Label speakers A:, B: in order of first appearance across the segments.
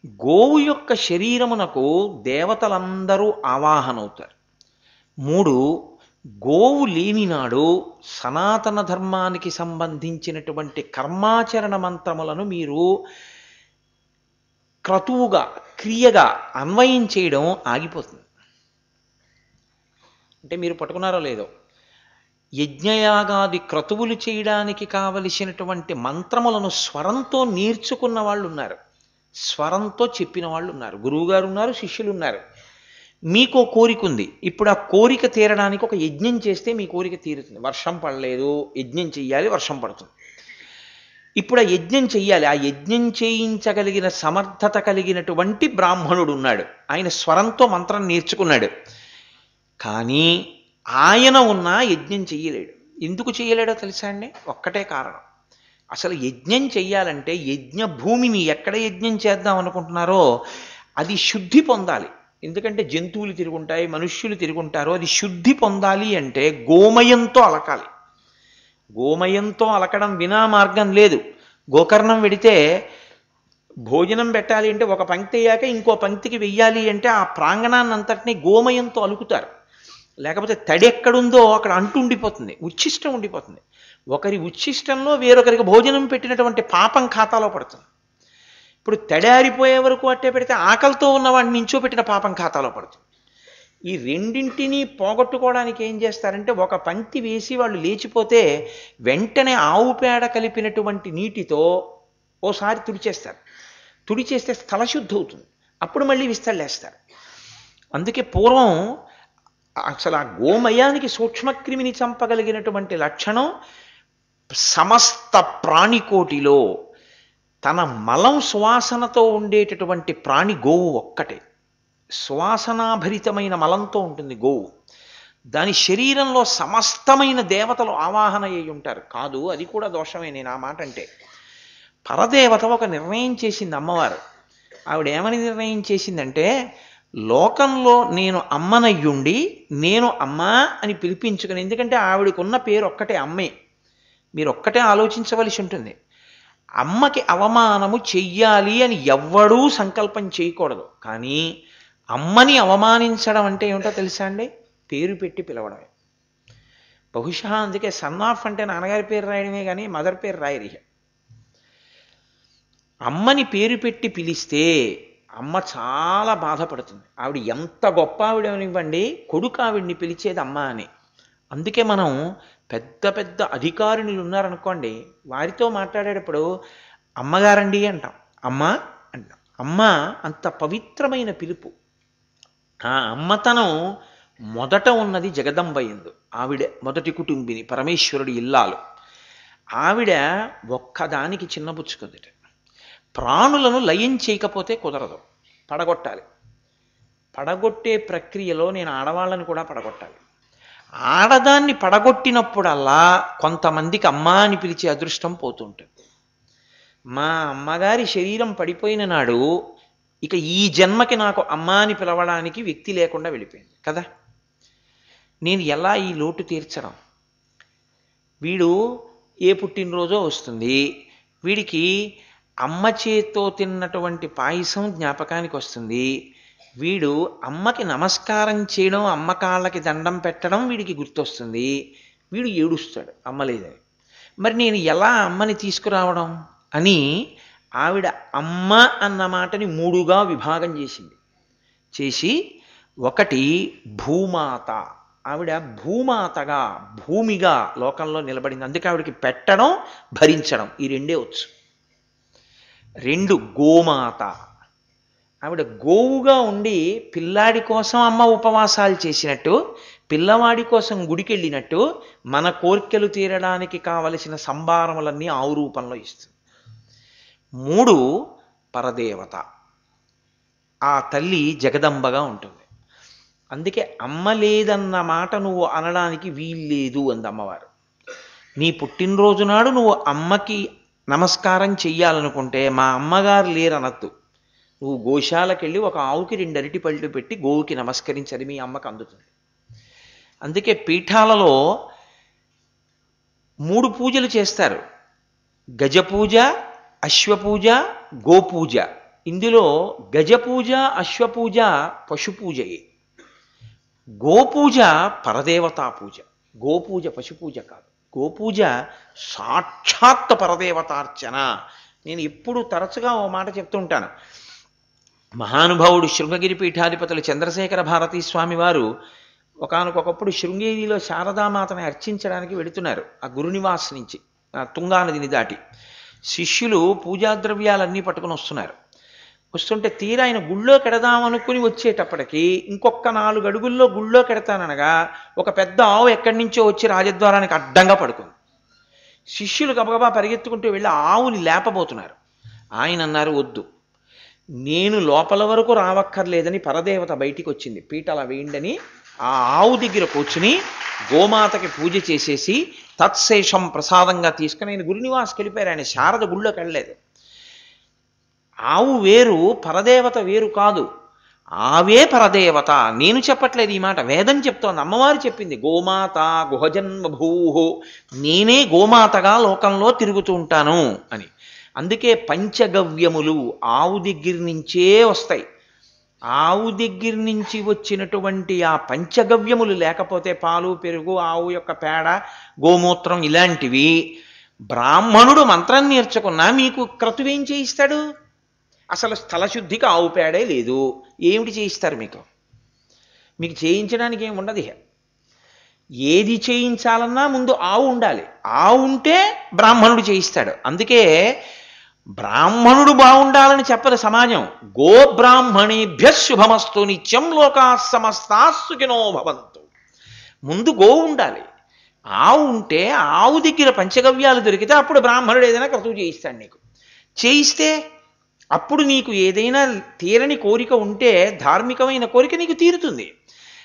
A: గోవు యొక్క శరీరమునకు దేవతలందరూ ఆవాహనవుతారు. 3 గోవు లేనినాడు సనాతన ధర్మానికి సంబంధించినటువంటి కర్మాచరణ మంత్రములను మీరు క్రతువుగా క్రియగా అన్వయం చేయడం ఆగిపోతుంది. అంటే మీరు పట్టుకున్నారో లేదో, యజ్ఞయాగాది క్రతువులు చేయడానికి కావలసినటువంటి మంత్రములను స్వరంతో నేర్చుకున్న వాళ్ళు ఉన్నారు, స్వరంతో చెప్పిన వాళ్ళు ఉన్నారు, గురువుగారు ఉన్నారు, శిష్యులు ఉన్నారు. మీకు కోరిక ఉంది, ఇప్పుడు ఆ కోరిక తీరడానికి ఒక యజ్ఞం చేస్తే మీ కోరిక తీరుతుంది. వర్షం పడలేదు, యజ్ఞం చెయ్యాలి, వర్షం పడుతుంది. ఇప్పుడు ఆ యజ్ఞం చెయ్యాలి, ఆ యజ్ఞం చేయించగలిగిన సమర్థత కలిగినటువంటి బ్రాహ్మణుడు ఉన్నాడు, ఆయన స్వరంతో మంత్రం నేర్చుకున్నాడు. కానీ ఆయన ఉన్నా యజ్ఞం చెయ్యలేడు. ఎందుకు చెయ్యలేడో తెలుసా అండి? ఒక్కటే కారణం. అసలు యజ్ఞం చెయ్యాలంటే యజ్ఞ భూమిని ఎక్కడ యజ్ఞం చేద్దాం అనుకుంటున్నారో అది శుద్ధి పొందాలి. ఎందుకంటే జంతువులు తిరుగుంటాయి, మనుష్యులు తిరుగుంటారు. అది శుద్ధి పొందాలి అంటే గోమయంతో అలకాలి. గోమయంతో అలకడం వినా మార్గం లేదు. గోకర్ణం వెడితే భోజనం పెట్టాలి అంటే ఒక పంక్తి అయ్యాక ఇంకో పంక్తికి వెయ్యాలి అంటే ఆ ప్రాంగణాన్ని అంతటినీ గోమయంతో అలుకుతారు. లేకపోతే తడి ఎక్కడుందో అక్కడ అంటు ఉండిపోతుంది, ఉచ్ఛిష్టం ఉండిపోతుంది. ఒకరి ఉచ్ఛిష్టంలో వేరొకరికి భోజనం పెట్టినటువంటి పాపం ఖాతాలో పడుతుంది. ఇప్పుడు తడారిపోయే వరకు అట్టే పెడితే ఆకలితో ఉన్నవాడిని నించోపెట్టిన పాపం ఖాతాలో పడుతుంది. ఈ రెండింటినీ పోగొట్టుకోవడానికి ఏం చేస్తారంటే ఒక పంక్తి వేసి వాళ్ళు లేచిపోతే వెంటనే ఆవు పేడ కలిపినటువంటి నీటితో ఓసారి తుడిచేస్తారు. తుడిచేస్తే స్థలశుద్ధి అవుతుంది. అప్పుడు మళ్ళీ విస్తళ్ళేస్తారు. అందుకే పూర్వం అసలు ఆ గోమయానికి సూక్ష్మక్రిమిని చంపగలిగినటువంటి లక్షణం సమస్త ప్రాణికోటిలో తన మలం సువాసనతో ఉండేటటువంటి ప్రాణి గోవు ఒక్కటే. సువాసనాభరితమైన మలంతో ఉంటుంది గోవు. దాని శరీరంలో సమస్తమైన దేవతలు ఆవాహన అయి ఉంటారు. కాదు, అది కూడా దోషమే. నేను ఆ మాట అంటే, పరదేవత ఒక నిర్ణయం చేసింది అమ్మవారు. ఆవిడ ఏమని నిర్ణయం చేసిందంటే, లోకంలో నేను అమ్మనయ్యుండి నేను అమ్మా అని పిలిపించుకుని, ఎందుకంటే ఆవిడకున్న పేరు ఒక్కటే అమ్మే. మీరు ఒక్కటే ఆలోచించవలసి ఉంటుంది. అమ్మకి అవమానము చెయ్యాలి అని ఎవ్వడూ సంకల్పం చేయకూడదు. కానీ అమ్మని అవమానించడం అంటే ఏమిటో తెలుసా అండి? పేరు పెట్టి పిలవడమే. బహుశా అందుకే సన్ ఆఫ్ అంటే నాన్నగారి పేరు రాయడమే కానీ మదర్ పేరు రాయరి. అమ్మని పేరు పెట్టి పిలిస్తే అమ్మ చాలా బాధపడుతుంది. ఆవిడ ఎంత గొప్ప ఆవిడనివ్వండి, కొడుకు ఆవిడ్ని పిలిచేది అమ్మ అని. అందుకే మనం పెద్ద పెద్ద అధికారులు ఉన్నారనుకోండి, వారితో మాట్లాడేటప్పుడు అమ్మగారండి అంటాం, అమ్మ అంటాం. అమ్మ అంత పవిత్రమైన పిలుపు. ఆ అమ్మతనం మొదట ఉన్నది జగదంబ యందు. ఆవిడ మొదటి కుటుంబిని, పరమేశ్వరుడి ఇల్లాలు. ఆవిడ ఒక్కదానికి చిన్నబుచ్చుకుందిట. ప్రాణులను లయం చేయకపోతే కుదరదు, పడగొట్టాలి. పడగొట్టే ప్రక్రియలో నేను ఆడవాళ్ళని కూడా పడగొట్టాలి. ఆడదాన్ని పడగొట్టినప్పుడల్లా కొంతమందికి అమ్మ అని పిలిచే అదృష్టం పోతుంటుంది. మా అమ్మగారి శరీరం పడిపోయిన నాడు ఇక ఈ జన్మకి నాకు అమ్మ అని పిలవడానికి వ్యక్తి లేకుండా వెళ్ళిపోయింది కదా. నేను ఎలా ఈ లోటు తీర్చడం? వీడు ఏ పుట్టినరోజో వస్తుంది, వీడికి అమ్మ చేత్తో తిన్నటువంటి పాయసం జ్ఞాపకానికి వస్తుంది. వీడు అమ్మకి నమస్కారం చేయడం, అమ్మ కాళ్ళకి దండం పెట్టడం వీడికి గుర్తొస్తుంది. వీడు ఏడుస్తాడు అమ్మ లేదని. మరి నేను ఎలా అమ్మని తీసుకురావడం అని ఆవిడ అమ్మ అన్న మాటని 3గా విభాగం చేసింది. చేసి ఒకటి భూమాత, ఆవిడ భూమాతగా భూమిగా లోకంలో నిలబడింది. అందుకే ఆవిడకి పెట్టడం భరించడం ఈ రెండే వచ్చు. 2 గోమాత, ఆవిడ గోవుగా ఉండి పిల్లాడి కోసం అమ్మ ఉపవాసాలు చేసినట్టు, పిల్లవాడి కోసం గుడికెళ్ళినట్టు మన కోర్కెలు తీరడానికి కావలసిన సంభారములన్నీ ఆవు రూపంలో ఇస్తుంది. 3 పరదేవత, ఆ తల్లి జగదంబగా ఉంటుంది. అందుకే అమ్మ లేదన్న మాట నువ్వు అనడానికి వీల్లేదు అంది అమ్మవారు. నీ పుట్టినరోజు నాడు నువ్వు అమ్మకి నమస్కారం చెయ్యాలనుకుంటే మా అమ్మగారు లేరనద్దు. నువ్వు గోశాలకెళ్ళి ఒక ఆవుకి 2 అరటి పళ్ళు పెట్టి గోవుకి నమస్కరించది మీ అమ్మకు అందుతుంది. అందుకే పీఠాలలో 3 పూజలు చేస్తారు. గజపూజ, అశ్వపూజ, గోపూజ. ఇందులో గజపూజ అశ్వపూజ పశుపూజయే. గోపూజ పరదేవతా పూజ. గోపూజ పశుపూజ కాదు. గోపూజ సాక్షాత్ పరదేవతార్చన. నేను ఎప్పుడు తరచుగా ఓ మాట చెప్తూ ఉంటాను. మహానుభావుడు శృంగగిరి పీఠాధిపతులు చంద్రశేఖర భారతీ స్వామి వారు ఒకానొకప్పుడు శృంగేరిలో శారదామాతని అర్చించడానికి వెళుతున్నారు. ఆ గురునివాస్ నుంచి తుంగానదిని దాటి శిష్యులు పూజాద్రవ్యాలన్నీ పట్టుకుని వస్తున్నారు. వస్తుంటే తీరా ఆయన గుళ్ళో కెడదామనుకుని వచ్చేటప్పటికి ఇంకొక 4 అడుగుల్లో గుళ్ళో కెడతాననగా ఒక పెద్ద ఆవు ఎక్కడి నుంచో వచ్చి రాజద్వారానికి అడ్డంగా పడుకుంది. శిష్యులు గబగబా పరిగెత్తుకుంటూ వెళ్ళి ఆవుని లేపబోతున్నారు. ఆయన అన్నారు, వద్దు, నేను లోపల వరకు రావక్కర్లేదని పరదేవత బయటికి వచ్చింది, పీటల వేయండని ఆ ఆవు దగ్గర కూర్చుని గోమాతకి పూజ చేసేసి తత్శేషం ప్రసాదంగా తీసుకుని ఆయన గురునివాస్కి వెళ్ళిపోయారు. ఆయన శారద గుళ్ళోకి వెళ్ళలేదు. ఆవు వేరు, పరదేవత వేరు కాదు. ఆవే పరదేవత. నేను చెప్పట్లేదు ఈ మాట, వేదం చెప్తోంది, అమ్మవారు చెప్పింది. గోమాత గుహజన్మభూహో, నేనే గోమాతగా లోకంలో తిరుగుతూ ఉంటాను అని. అందుకే పంచగవ్యములు ఆవు దగ్గర నుంచే వస్తాయి. ఆవు దగ్గర నుంచి వచ్చినటువంటి ఆ పంచగవ్యములు లేకపోతే పాలు, పెరుగు, ఆవు యొక్క పేడ, గోమూత్రం ఇలాంటివి బ్రాహ్మణుడు మంత్రం నేర్చుకున్నా మీకు క్రతువేం చేయిస్తాడు? అసలు స్థలశుద్ధికి ఆవు పేడే లేదు, ఏమిటి చేయిస్తారు మీకు? మీకు చేయించడానికి ఏమి ఉండదు. ఏది చేయించాలన్నా ముందు ఆవు ఉండాలి. ఆవు ఉంటే బ్రాహ్మణుడు చేయిస్తాడు. అందుకే బ్రాహ్మణుడు బాగుండాలని చెప్పదు సమాజం. గోబ్రాహ్మణేభ్య శుభమస్తు నిత్యం లోకా సమస్తా సుఖినో భవంతు. ముందు గోవు ఉండాలి. ఆవు ఉంటే ఆవు దగ్గర పంచగవ్యాలు దొరికితే అప్పుడు బ్రాహ్మణుడు ఏదైనా క్రతువు చేయిస్తాడు నీకు. చేయిస్తే అప్పుడు నీకు ఏదైనా తీరని కోరిక ఉంటే ధార్మికమైన కోరిక నీకు తీరుతుంది.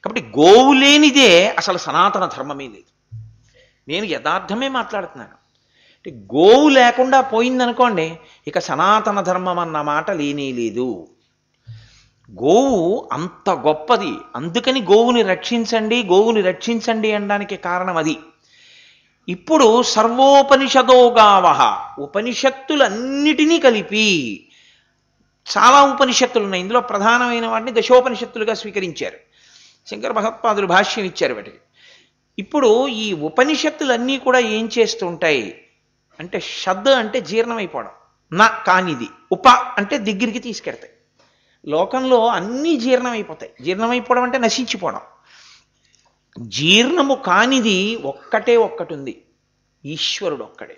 A: కాబట్టి గోవు లేనిదే అసలు సనాతన ధర్మమే లేదు. నేను యథార్థమే మాట్లాడుతున్నాను. అంటే గోవు లేకుండా పోయిందనుకోండి, ఇక సనాతన ధర్మం అన్న మాట లేనే లేదు. గోవు అంత గొప్పది. అందుకని గోవుని రక్షించండి, గోవుని రక్షించండి అనడానికి కారణం అది. ఇప్పుడు సర్వోపనిషదో గావః, ఉపనిషత్తులన్నిటినీ కలిపి చాలా ఉపనిషత్తులు ఉన్నాయి. ఇందులో ప్రధానమైన వాటిని దశోపనిషత్తులుగా స్వీకరించారు. శంకర భగవత్పాదులు భాష్యం ఇచ్చారు వాటికి. ఇప్పుడు ఈ ఉపనిషత్తులన్నీ కూడా ఏం చేస్తుంటాయి అంటే, షద్ అంటే జీర్ణమైపోవడం, నా కానిది, ఉప అంటే దగ్గరికి తీసుకెడతాయి. లోకంలో అన్నీ జీర్ణమైపోతాయి. జీర్ణమైపోవడం అంటే నశించిపోవడం. జీర్ణము కానిది ఒక్కటే ఒక్కటి ఉంది, ఈశ్వరుడు ఒక్కడే.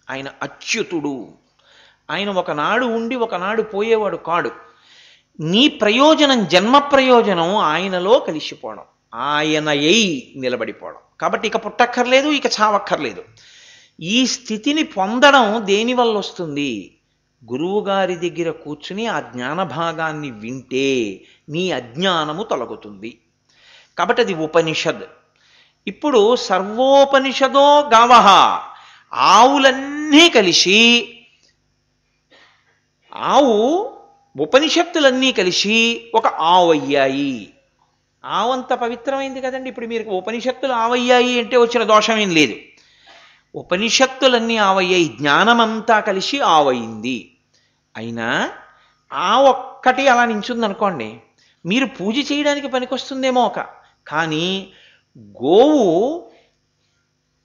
A: ఆయన అచ్యుతుడు. ఆయన ఒకనాడు ఉండి ఒకనాడు పోయేవాడు కాడు. నీ ప్రయోజనం, జన్మ ప్రయోజనం ఆయనలో కలిసిపోవడం, ఆయనయై నిలబడిపోవడం. కాబట్టి ఇక పుట్టక్కర్లేదు, ఇక చావక్కర్లేదు. ఈ స్థితిని పొందడం దేనివల్ల వస్తుంది? గురువుగారి దగ్గర కూర్చుని ఆ జ్ఞానభాగాన్ని వింటే నీ అజ్ఞానము తొలగుతుంది. కాబట్టి అది ఉపనిషద్. ఇప్పుడు సర్వోపనిషదో గావః, ఆవులన్నీ కలిసి, ఆవు ఉపనిషత్తులన్నీ కలిసి ఒక ఆవు అయ్యాయి. ఆవు అంత పవిత్రమైంది కదండి. ఇప్పుడు మీరు ఉపనిషత్తులు ఆవయ్యాయి అంటే వచ్చిన దోషం ఏం లేదు. ఉపనిషత్తులన్నీ ఆవయ్యాయి, జ్ఞానమంతా కలిసి ఆవయింది. అయినా ఆ ఒక్కటి అలా నించుందనుకోండి, మీరు పూజ చేయడానికి పనికొస్తుందేమో కానీ గోవు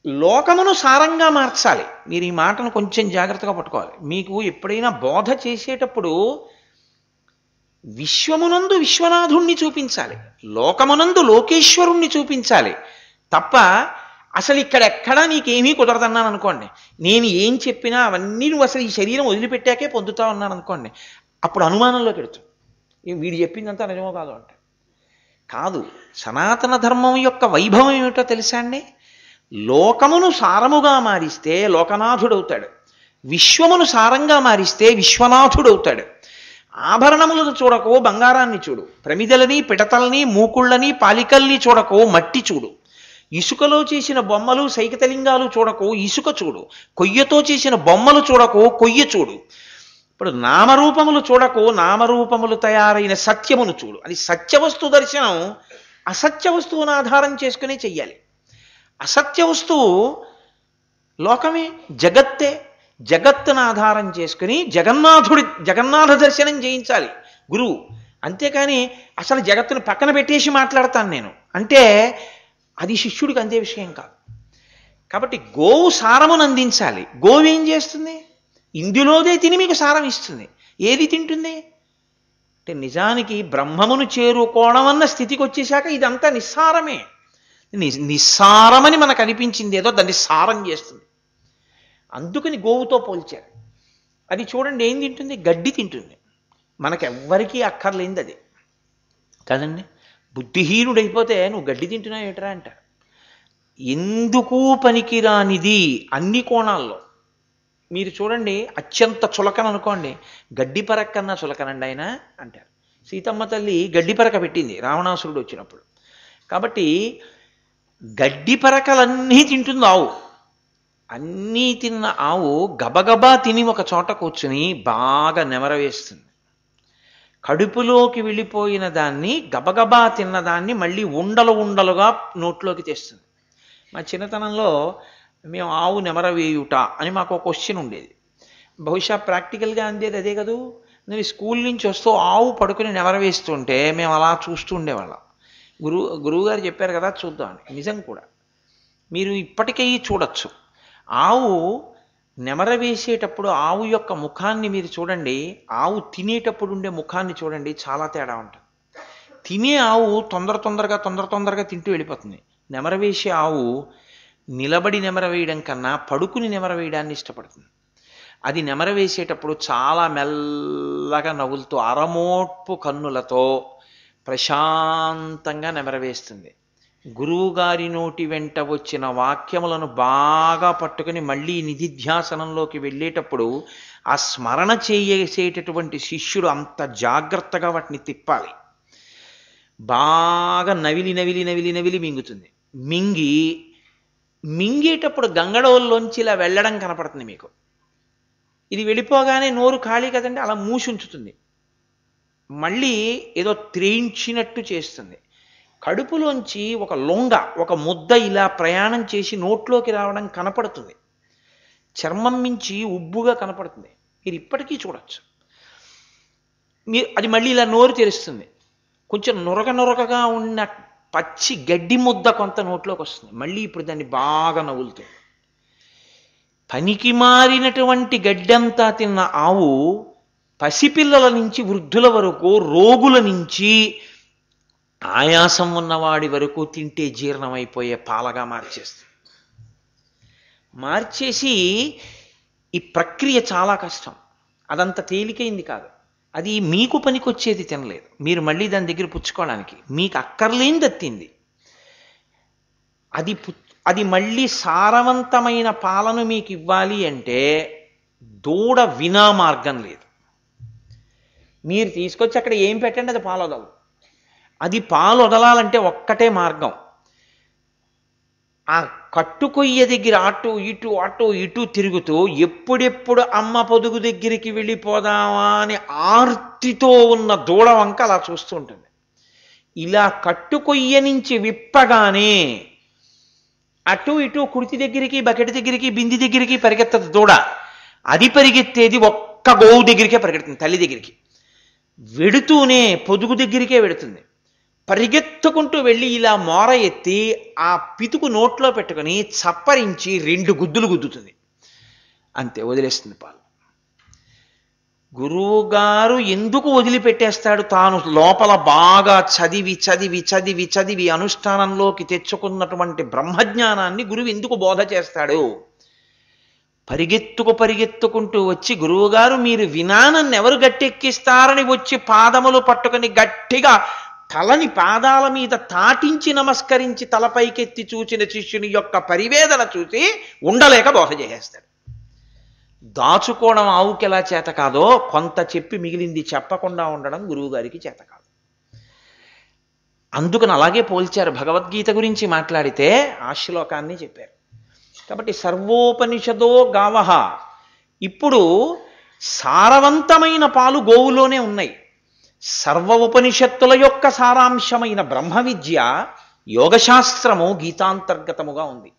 A: లోకమును సారంగా మార్చాలి. మీరు ఈ మాటను కొంచెం జాగ్రత్తగా పట్టుకోవాలి. మీకు ఎప్పుడైనా బోధ చేసేటప్పుడు విశ్వమునందు విశ్వనాథుణ్ణి చూపించాలి, లోకమునందు లోకేశ్వరుణ్ణి చూపించాలి తప్ప అసలు ఇక్కడెక్కడా నీకేమీ కుదరదన్నాను అనుకోండి, నేను ఏం చెప్పినా అవన్నీ నువ్వు అసలు ఈ శరీరం వదిలిపెట్టాకే పొందుతా ఉన్నాను అనుకోండి, అప్పుడు అనుమానంలోకి వెళుతుంది. వీడు చెప్పిందంతా నిజమో కాదు అంటే. కాదు, సనాతన ధర్మం యొక్క వైభవం ఏమిటో తెలుసా అండి? లోకమును సారముగా మారిస్తే లోకనాథుడవుతాడు, విశ్వమును సారంగా మారిస్తే విశ్వనాథుడవుతాడు. ఆభరణములను చూడకు, బంగారాన్ని చూడు. ప్రమిదలని, పిడతల్ని, మూకుళ్ళని, పాలికల్ని చూడకు, మట్టి చూడు. ఇసుకలో చేసిన బొమ్మలు, సైకతలింగాలు చూడకు, ఇసుక చూడు. కొయ్యతో చేసిన బొమ్మలు చూడకు, కొయ్య చూడు. ఇప్పుడు నామరూపములు చూడకు, నామరూపములు తయారైన సత్యమును చూడు. అది సత్యవస్తు దర్శనం. అసత్య వస్తువును ఆధారం చేసుకునే చెయ్యాలి. అసత్య వస్తువు లోకమే, జగత్తే. జగత్తును ఆధారం చేసుకుని జగన్నాథ దర్శనం చేయించాలి గురువు. అంతేకాని అసలు జగత్తును పక్కన పెట్టేసి మాట్లాడతాను నేను అంటే అది శిష్యుడికి అందే విషయం కాదు. కాబట్టి గోవు సారమును అందించాలి. గోవు ఏం చేస్తుంది? ఇందులోదే తిని మీకు సారం ఇస్తుంది. ఏది తింటుంది అంటే నిజానికి బ్రహ్మమును చేరుకోవడం అన్న స్థితికి వచ్చేశాక ఇదంతా నిస్సారమే. నిస్సారమని మనకు అనిపించింది ఏదో దాన్ని సారం చేస్తుంది. అందుకని గోవుతో పోల్చారు. అది చూడండి ఏం తింటుంది? గడ్డి తింటుంది. మనకెవ్వరికీ అక్కర్లేంది అది కదండి. బుద్ధిహీనుడైపోతే నువ్వు గడ్డి తింటున్నావు ఏట్రా అంటారు. ఎందుకు పనికిరానిది అన్ని కోణాల్లో. మీరు చూడండి అత్యంత చులకన అనుకోండి, గడ్డి పరక కన్నా చులకనండి ఆయన అంటారు. సీతమ్మ తల్లి గడ్డి పరక పెట్టింది రావణాసురుడు వచ్చినప్పుడు. కాబట్టి గడ్డి పరకలన్నీ తింటుంది ఆవు. అన్నీ తిన్న ఆవు గబగబా తిని ఒక చోట కూర్చుని బాగా నెమరవేస్తుంది. కడుపులోకి వెళ్ళిపోయిన దాన్ని గబగబా తిన్నదాన్ని మళ్ళీ ఉండలు ఉండలుగా నోట్లోకి తెస్తుంది. మా చిన్నతనంలో మేము ఆవు నెమరవేయుట అని మాకు ఒక క్వశ్చన్ ఉండేది. బహుశా ప్రాక్టికల్గా అందేది అదే కదూ. నేను స్కూల్ నుంచి వస్తూ ఆవు పడుకుని నెమరవేస్తుంటే మేము అలా చూస్తూ ఉండేవాళ్ళం. గురువుగారు చెప్పారు కదా చూద్దాం అని. నిజం కూడా మీరు ఇప్పటికీ చూడొచ్చు. ఆవు నెమరవేసేటప్పుడు ఆవు యొక్క ముఖాన్ని మీరు చూడండి, ఆవు తినేటప్పుడు ఉండే ముఖాన్ని చూడండి, చాలా తేడా ఉంటుంది. తినే ఆవు తొందరగా తింటూ వెళ్ళిపోతుంది. నెమరవేసే ఆవు నిలబడి నెమరవేయడం కన్నా పడుకుని నెమరవేయడాన్ని ఇష్టపడుతుంది. అది నెమరవేసేటప్పుడు చాలా మెల్లగా నవ్వులతో అరమోట్పు కన్నులతో ప్రశాంతంగా నెమరవేస్తుంది. గురువుగారి నోటి వెంట వచ్చిన వాక్యములను బాగా పట్టుకుని మళ్ళీ నిధిధ్యాసనంలోకి వెళ్ళేటప్పుడు ఆ స్మరణ చేసేటటువంటి శిష్యుడు అంత జాగ్రత్తగా వాటిని తిప్పాలి. బాగా నవిలి మింగుతుంది. మింగేటప్పుడు గంగడోల్లోంచి ఇలా వెళ్ళడం కనపడుతుంది మీకు. ఇది వెళ్ళిపోగానే నోరు ఖాళీ కదండి, అలా మూసి ఉంచుతుంది. మళ్ళీ ఏదో త్రేయించినట్టు చేస్తుంది. కడుపులోంచి ఒక లొంగ, ఒక ముద్ద ఇలా ప్రయాణం చేసి నోట్లోకి రావడం కనపడుతుంది. చర్మం మించి ఉబ్బుగా కనపడుతుంది. మీరు ఇప్పటికీ చూడొచ్చు. అది మళ్ళీ ఇలా నోరు తెరుస్తుంది. కొంచెం నురగగా ఉన్న పచ్చి గడ్డి ముద్ద కొంత నోట్లోకి వస్తుంది. మళ్ళీ ఇప్పుడు దాన్ని బాగా నవ్వులుతుంది. పనికి మారినటువంటి గడ్డంతా తిన్న ఆవు పసిపిల్లల నుంచి వృద్ధుల వరకు, రోగుల నుంచి ఆయాసం ఉన్నవాడి వరకు తింటే జీర్ణమైపోయే పాలగా మార్చేసి ఈ ప్రక్రియ చాలా కష్టం. అదంత తేలికైంది కాదు. అది మీకు పనికొచ్చేది తినలేదు. మీరు మళ్ళీ దాని దగ్గర పుచ్చుకోవడానికి మీకు అక్కర్లేని దత్తింది. అది మళ్ళీ సారవంతమైన పాలను మీకు ఇవ్వాలి అంటే దూడ వినా మార్గం లేదు. మీరు తీసుకొచ్చి అక్కడ ఏం పెట్టండి అది పాలు వదలదు. అది పాలు వదలాలంటే ఒక్కటే మార్గం. ఆ కట్టుకొయ్య దగ్గర అటు ఇటు తిరుగుతూ ఎప్పుడెప్పుడు అమ్మ పొదుగు దగ్గరికి వెళ్ళిపోదామా అని ఆర్తితో ఉన్న దూడ వంక అలా చూస్తూ ఉంటుంది. ఇలా కట్టుకొయ్య నుంచి విప్పగానే అటు ఇటు కుర్తి దగ్గరికి, బకెట్ దగ్గరికి, బింది దగ్గరికి పరిగెత్తదు దూడ. అది పరిగెత్తేది ఒక్క గోవు దగ్గరికే పరిగెడుతుంది, తల్లి దగ్గరికి. వెడుతూనే పొదుగు దగ్గరికే వెడుతుంది. పరిగెత్తుకుంటూ వెళ్ళి ఇలా మోర ఎత్తి ఆ పితుకు నోట్లో పెట్టుకుని చప్పరించి 2 గుద్దులు గుద్దుతుంది. అంతే, వదిలేస్తుంది పాలు. గురువుగారు ఎందుకు వదిలిపెట్టేస్తాడు? తాను లోపల బాగా చదివి అనుష్ఠానంలోకి తెచ్చుకున్నటువంటి బ్రహ్మజ్ఞానాన్ని గురువు ఎందుకు బోధ చేస్తాడు? పరిగెత్తుకుంటూ వచ్చి గురువుగారు మీరు వినానన్ను ఎవరు గట్టెక్కిస్తారని వచ్చి పాదములు పట్టుకుని గట్టిగా తలని పాదాల మీద తాటించి నమస్కరించి తలపైకెత్తి చూచిన శిష్యుని యొక్క పరివేదన చూసి ఉండలేక బోధ చేసేస్తాడు. దాచుకోవడం ఆవుకి ఎలా చేత కాదో కొంత చెప్పి మిగిలింది చెప్పకుండా ఉండడం గురువుగారికి చేత కాదు. అందుకని అలాగే పోల్చారు. భగవద్గీత గురించి మాట్లాడితే ఆ శ్లోకాన్ని చెప్పారు. కాబట్టి సర్వోపనిషదో గావః. ఇప్పుడు సారవంతమైన పాలు గోవులోనే ఉన్నాయి. సర్వ ఉపనిషత్తుల యొక్క సారాంశమైన బ్రహ్మ విద్య యోగశాస్త్రము గీతాంతర్గతముగా ఉంది.